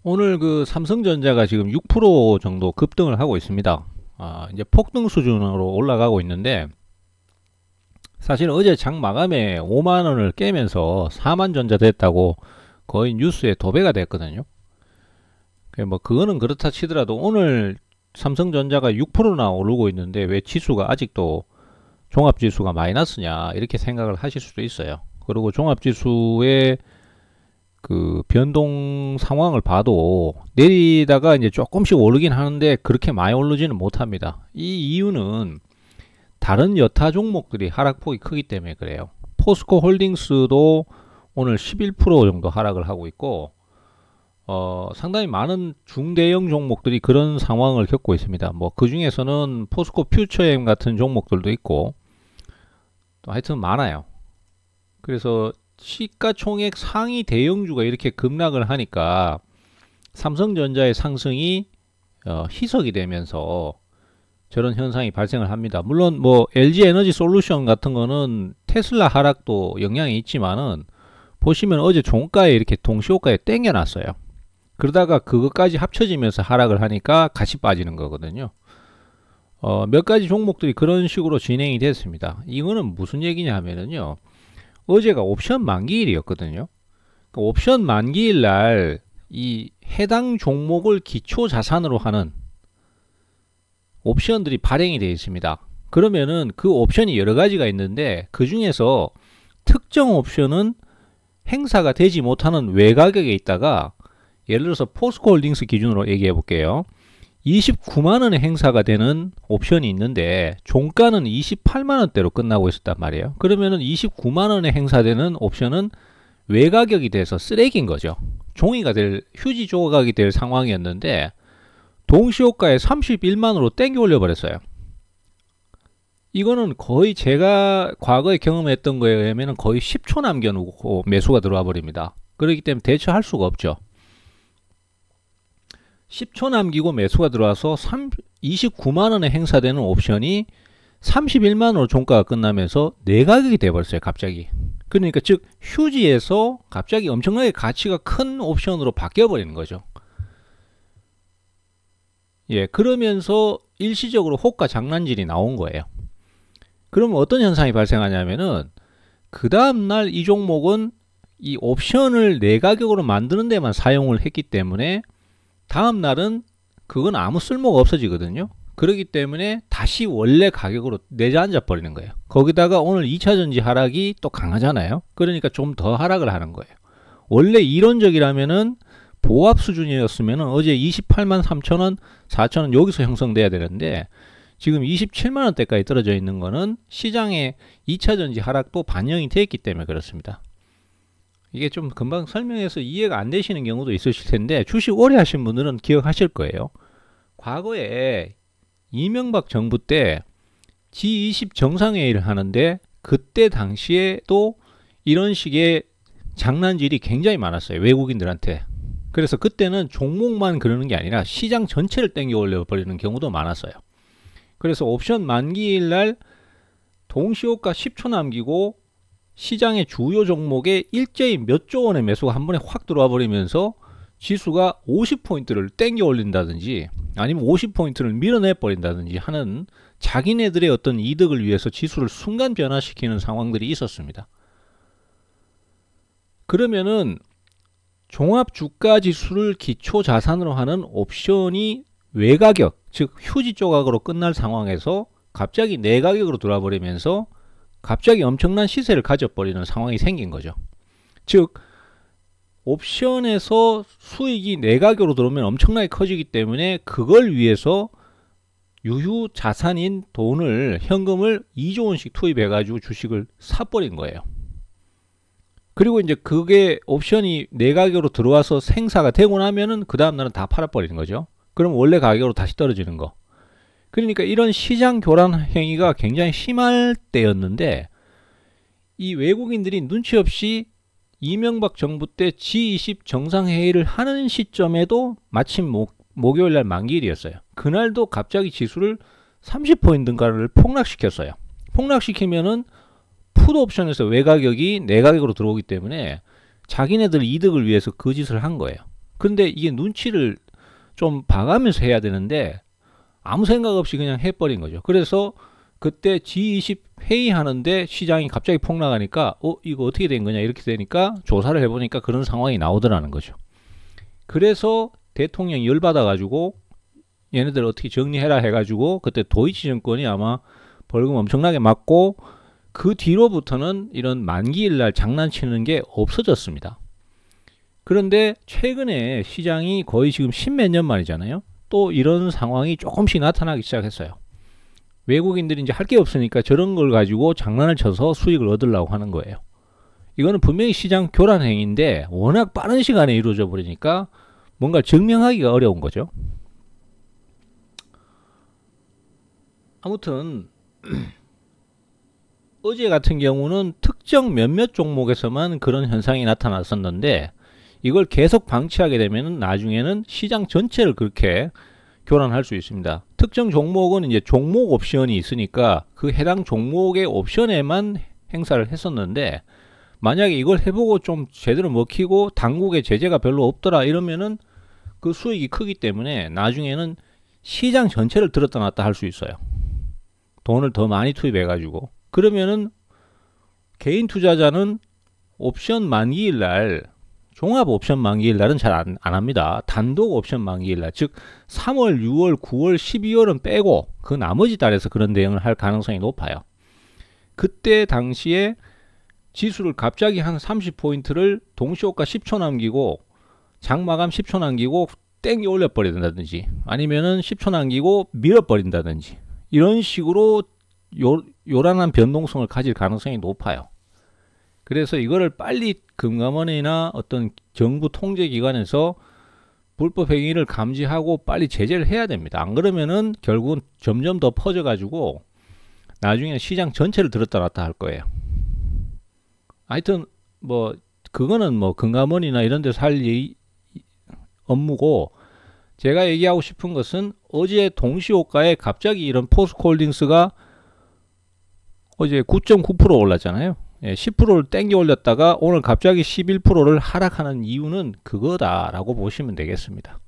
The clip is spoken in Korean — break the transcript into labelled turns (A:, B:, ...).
A: 오늘 그 삼성전자가 지금 6% 정도 급등을 하고 있습니다. 이제 폭등 수준으로 올라가고 있는데, 사실 어제 장 마감에 5만원을 깨면서 4만 전자 됐다고 거의 뉴스에 도배가 됐거든요. 뭐 그거는 그렇다 치더라도 오늘 삼성전자가 6%나 오르고 있는데 왜 지수가 아직도 종합지수가 마이너스냐 이렇게 생각을 하실 수도 있어요. 그리고 종합지수의 그 변동 상황을 봐도 내리다가 이제 조금씩 오르긴 하는데 그렇게 많이 오르지는 못합니다. 이 이유는 다른 여타 종목들이 하락폭이 크기 때문에 그래요. 포스코 홀딩스도 오늘 11% 정도 하락을 하고 있고, 상당히 많은 중대형 종목들이 그런 상황을 겪고 있습니다. 뭐 그 중에서는 포스코 퓨처엠 같은 종목들도 있고, 또 하여튼 많아요. 그래서 시가총액 상위 대형주가 이렇게 급락을 하니까 삼성전자의 상승이 희석이 되면서 저런 현상이 발생을 합니다. 물론 뭐 LG 에너지 솔루션 같은 거는 테슬라 하락도 영향이 있지만은 보시면 어제 종가에 이렇게 동시호가에 땡겨 놨어요. 그러다가 그것까지 합쳐지면서 하락을 하니까 같이 빠지는 거거든요. 몇 가지 종목들이 그런 식으로 진행이 됐습니다. 이거는 무슨 얘기냐 하면은요, 어제가 옵션 만기일이었거든요. 그 옵션 만기일 날 이 해당 종목을 기초 자산으로 하는 옵션들이 발행이 되어 있습니다. 그러면은 그 옵션이 여러 가지가 있는데 그 중에서 특정 옵션은 행사가 되지 못하는 외가격에 있다가, 예를 들어서 포스코 홀딩스 기준으로 얘기해 볼게요. 29만원에 행사가 되는 옵션이 있는데 종가는 28만원대로 끝나고 있었단 말이에요. 그러면은 29만원에 행사되는 옵션은 외가격이 돼서 쓰레기인 거죠. 종이가 될, 휴지 조각이 될 상황이었는데 동시호가에 31만원으로 땡겨 올려 버렸어요. 이거는 거의 제가 과거에 경험했던 거에 의하면 거의 10초 남겨놓고 매수가 들어와 버립니다. 그렇기 때문에 대처할 수가 없죠. 10초 남기고 매수가 들어와서 29만원에 행사되는 옵션이 31만원으로 종가가 끝나면서 내가격이 돼버렸어요. 갑자기. 그러니까 즉 휴지에서 갑자기 엄청나게 가치가 큰 옵션으로 바뀌어 버리는 거죠. 예, 그러면서 일시적으로 호가 장난질이 나온 거예요. 그러면 어떤 현상이 발생하냐면은 그 다음날 이 종목은 이 옵션을 내가격으로 만드는 데만 사용을 했기 때문에 다음날은 그건 아무 쓸모가 없어지거든요. 그렇기 때문에 다시 원래 가격으로 내려앉아 버리는 거예요. 거기다가 오늘 2차전지 하락이 또 강하잖아요. 그러니까 좀 더 하락을 하는 거예요. 원래 이론적이라면은 보합 수준이었으면 어제 28만 3천원, 4천원 여기서 형성돼야 되는데 지금 27만원대까지 떨어져 있는 거는 시장의 2차전지 하락도 반영이 됐기 때문에 그렇습니다. 이게 좀 금방 설명해서 이해가 안 되시는 경우도 있으실 텐데 주식 오래 하신 분들은 기억하실 거예요. 과거에 이명박 정부 때 G20 정상회의를 하는데 그때 당시에도 이런 식의 장난질이 굉장히 많았어요. 외국인들한테. 그래서 그때는 종목만 그러는 게 아니라 시장 전체를 땡겨 올려버리는 경우도 많았어요. 그래서 옵션 만기일 날 동시호가 10초 남기고 시장의 주요 종목에 일제히 몇 조 원의 매수가 한 번에 확 들어와 버리면서 지수가 50포인트를 땡겨 올린다든지 아니면 50포인트를 밀어내 버린다든지 하는 자기네들의 어떤 이득을 위해서 지수를 순간 변화시키는 상황들이 있었습니다. 그러면은 종합주가지수를 기초자산으로 하는 옵션이 외가격, 즉 휴지 조각으로 끝날 상황에서 갑자기 내가격으로 들어와 버리면서 갑자기 엄청난 시세를 가져버리는 상황이 생긴 거죠. 즉 옵션에서 수익이 내가격으로 들어오면 엄청나게 커지기 때문에 그걸 위해서 유휴 자산인 돈을, 현금을 2조 원씩 투입해 가지고 주식을 사버린 거예요. 그리고 이제 그게 옵션이 내가격으로 들어와서 생사가 되고 나면은 그 다음날은 다 팔아버리는 거죠. 그럼 원래 가격으로 다시 떨어지는 거. 그러니까 이런 시장 교란 행위가 굉장히 심할 때였는데 이 외국인들이 눈치 없이 이명박 정부 때 G20 정상회의를 하는 시점에도 마침 목요일날 만기일이었어요. 그날도 갑자기 지수를 30포인트인가를 폭락시켰어요. 폭락시키면은 풋 옵션에서 외가격이 내가격으로 들어오기 때문에 자기네들 이득을 위해서 그 짓을 한 거예요. 근데 이게 눈치를 좀 봐가면서 해야 되는데 아무 생각 없이 그냥 해버린 거죠. 그래서 그때 G20 회의하는데 시장이 갑자기 폭락하니까 이거 어떻게 된 거냐 이렇게 되니까 조사를 해보니까 그런 상황이 나오더라는 거죠. 그래서 대통령이 열받아 가지고 얘네들 어떻게 정리해라 해가지고 그때 도이치증권이 아마 벌금 엄청나게 맞고 그 뒤로부터는 이런 만기일날 장난치는 게 없어졌습니다. 그런데 최근에 시장이 거의 지금 10몇 년 만이잖아요. 또 이런 상황이 조금씩 나타나기 시작했어요. 외국인들이 이제 할 게 없으니까 저런 걸 가지고 장난을 쳐서 수익을 얻으려고 하는 거예요. 이거는 분명히 시장 교란 행위인데 워낙 빠른 시간에 이루어져 버리니까 뭔가 증명하기가 어려운 거죠. 아무튼 어제 같은 경우는 특정 몇몇 종목에서만 그런 현상이 나타났었는데 이걸 계속 방치하게 되면 나중에는 시장 전체를 그렇게 교란할 수 있습니다. 특정 종목은 이제 종목 옵션이 있으니까 그 해당 종목의 옵션에만 행사를 했었는데 만약에 이걸 해보고 좀 제대로 먹히고 당국의 제재가 별로 없더라 이러면은 그 수익이 크기 때문에 나중에는 시장 전체를 들었다 놨다 할 수 있어요. 돈을 더 많이 투입해 가지고 그러면은 개인 투자자는 옵션 만기일 날 종합 옵션 만기일 날은 잘 안 합니다. 단독 옵션 만기일 날, 즉 3월, 6월, 9월, 12월은 빼고 그 나머지 달에서 그런 대응을 할 가능성이 높아요. 그때 당시에 지수를 갑자기 한 30포인트를 동시호가 10초 남기고 장마감 10초 남기고 땡겨 올려버린다든지 아니면은 10초 남기고 밀어버린다든지 이런 식으로 요란한 변동성을 가질 가능성이 높아요. 그래서 이거를 빨리 금감원이나 어떤 정부 통제기관에서 불법 행위를 감지하고 빨리 제재를 해야 됩니다. 안 그러면은 결국은 점점 더 퍼져가지고 나중에 시장 전체를 들었다 놨다 할 거예요. 하여튼 뭐 그거는 뭐 금감원이나 이런 데서 할 업무고 제가 얘기하고 싶은 것은 어제 동시호가에 갑자기 이런 포스코홀딩스가 어제 9.9% 올랐잖아요. 10%를 땡겨 올렸다가 오늘 갑자기 11%를 하락하는 이유는 그거다라고 보시면 되겠습니다.